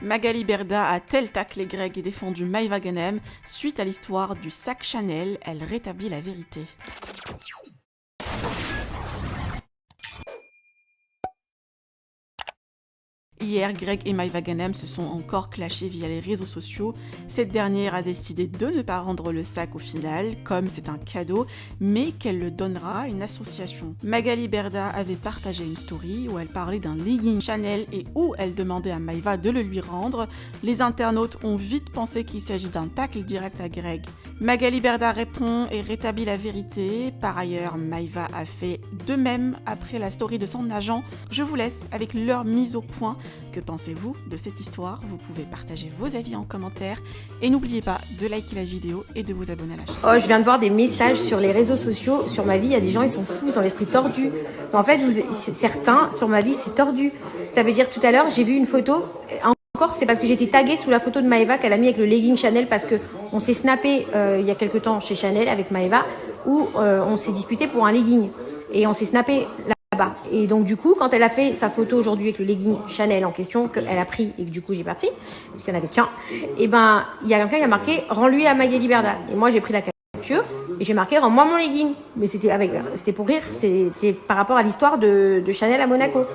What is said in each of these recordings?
Magali Berda a-t-elle taclé Greg et défendu Maëva Ganem? Suite à l'histoire du sac Chanel, elle rétablit la vérité. Hier, Greg et Maëva Ganem se sont encore clashés via les réseaux sociaux. Cette dernière a décidé de ne pas rendre le sac au final, comme c'est un cadeau, mais qu'elle le donnera à une association. Magali Berda avait partagé une story où elle parlait d'un legging Chanel et où elle demandait à Maëva de le lui rendre. Les internautes ont vite pensé qu'il s'agit d'un tacle direct à Greg. Magali Berda répond et rétablit la vérité. Par ailleurs, Maëva a fait de même après la story de son agent. Je vous laisse avec leur mise au point. Que pensez-vous de cette histoire? Vous pouvez partager vos avis en commentaire et n'oubliez pas de liker la vidéo et de vous abonner à la chaîne. Oh, je viens de voir des messages sur les réseaux sociaux. Sur ma vie, il y a des gens, ils sont fous, ils ont l'esprit tordu. Mais en fait, certains, sur ma vie, c'est tordu. Ça veut dire, tout à l'heure, j'ai vu une photo. Encore, c'est parce que j'ai été taguée sous la photo de Maëva qu'elle a mis avec le legging Chanel parce que on s'est snappé il y a quelques temps chez Chanel avec Maëva où on s'est disputé pour un legging et on s'est snappé là-bas. Et donc du coup, quand elle a fait sa photo aujourd'hui avec le legging Chanel en question qu'elle a pris et que du coup j'ai pas pris parce qu'il y en avait qu'un, et ben il y a quelqu'un qui a marqué rends-lui à Magali Berda et moi j'ai pris la capture et j'ai marqué rends-moi mon legging. Mais c'était pour rire, c'était par rapport à l'histoire de Chanel à Monaco.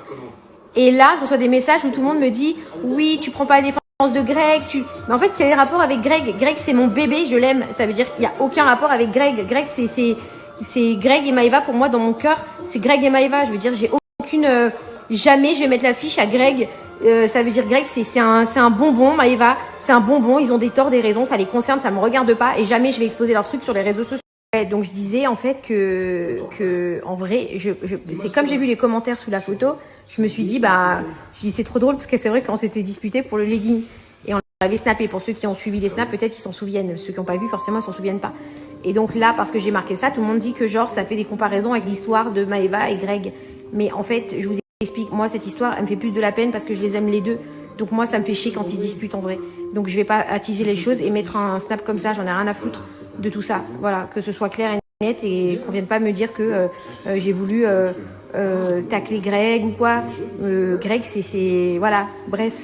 Et là, je reçois des messages où tout le monde me dit « Oui, tu prends pas la défense de Greg, Mais en fait, quel est le rapport avec Greg? Greg, c'est mon bébé, je l'aime. Ça veut dire qu'il n'y a aucun rapport avec Greg. Greg, c'est Greg et Maëva pour moi dans mon cœur. C'est Greg et Maëva. Je veux dire, j'ai aucune... jamais je vais mettre la fiche à Greg. Ça veut dire Greg, c'est un bonbon, Maëva. C'est un bonbon, ils ont des torts, des raisons, ça les concerne, ça me regarde pas. Et jamais je vais exposer leurs trucs sur les réseaux sociaux. Donc je disais en fait que en vrai, c'est comme j'ai vu les commentaires sous la photo, je me suis dit c'est trop drôle parce que c'est vrai qu'on s'était disputé pour le legging et on l'avait snappé. Pour ceux qui ont suivi les snaps, peut-être ils s'en souviennent. Ceux qui n'ont pas vu, forcément ils s'en souviennent pas. Et donc là, parce que j'ai marqué ça, tout le monde dit que genre ça fait des comparaisons avec l'histoire de Maëva et Greg. Mais en fait, je vous explique, moi cette histoire, elle me fait plus de la peine parce que je les aime les deux. Donc moi, ça me fait chier quand ils se disputent en vrai. Donc je vais pas attiser les choses et mettre un snap comme ça, j'en ai rien à foutre de tout ça. Voilà, que ce soit clair et net et qu'on vienne pas me dire que j'ai voulu tacler Greg ou quoi. Greg, c'est voilà, bref.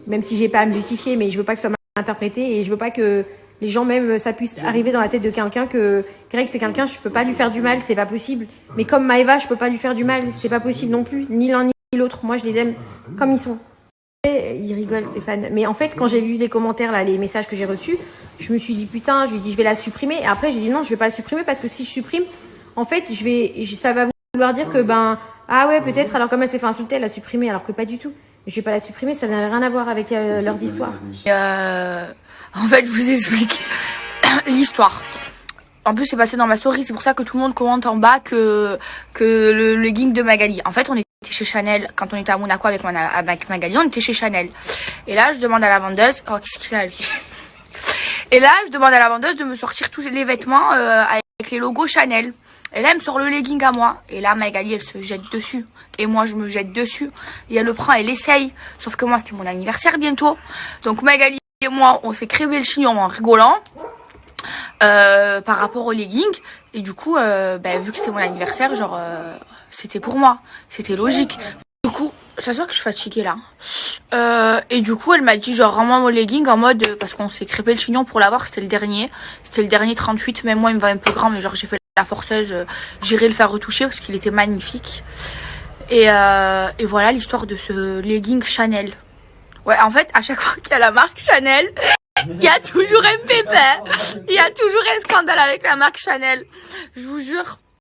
Même si j'ai pas à me justifier, mais je veux pas que ce soit mal interprété et je veux pas que les gens même ça puisse arriver dans la tête de quelqu'un que Greg c'est quelqu'un, je peux pas lui faire du mal, c'est pas possible. Mais comme Maëva, je peux pas lui faire du mal, c'est pas possible non plus, ni l'un ni l'autre. Moi, je les aime comme ils sont. Il rigole Stéphane, mais en fait quand j'ai vu les commentaires là, les messages que j'ai reçus, je me suis dit putain, je lui ai dit je vais la supprimer et après j'ai dit non, je vais pas la supprimer parce que si je supprime, en fait ça va vouloir dire que ah ouais peut-être, alors comme elle s'est fait insulter, elle a supprimé alors que pas du tout. Je vais pas la supprimer, ça n'a rien à voir avec leurs histoires. En fait, je vous explique l'histoire. En plus, c'est passé dans ma story, c'est pour ça que tout le monde commente en bas que le legging de Magali. En fait, on était chez Chanel, quand on était à Monaco avec Magali, on était chez Chanel. Et là, je demande à la vendeuse, oh, qu'est-ce qu'il a, lui? Et là, je demande à la vendeuse de me sortir tous les vêtements avec les logos Chanel. Et là, elle me sort le legging à moi. Et là, Magali, elle se jette dessus. Et moi, je me jette dessus. Et elle le prend, elle essaye. Sauf que moi, c'était mon anniversaire bientôt. Donc, Magali et moi, on s'est crevé le chignon en rigolant. Par rapport au legging. Et du coup, vu que c'était mon anniversaire, genre, c'était pour moi. C'était logique. Du coup, ça se voit que je suis fatiguée là. Et du coup, elle m'a dit genre rends-moi mon legging en mode parce qu'on s'est crêpé le chignon pour l'avoir. C'était le dernier 38. Même moi, il me va un peu grand, mais genre j'ai fait la forceuse. J'irai le faire retoucher parce qu'il était magnifique. Et voilà l'histoire de ce legging Chanel. Ouais, en fait, à chaque fois qu'il y a la marque Chanel, il y a toujours un pépin. Il y a toujours un scandale avec la marque Chanel. Je vous jure.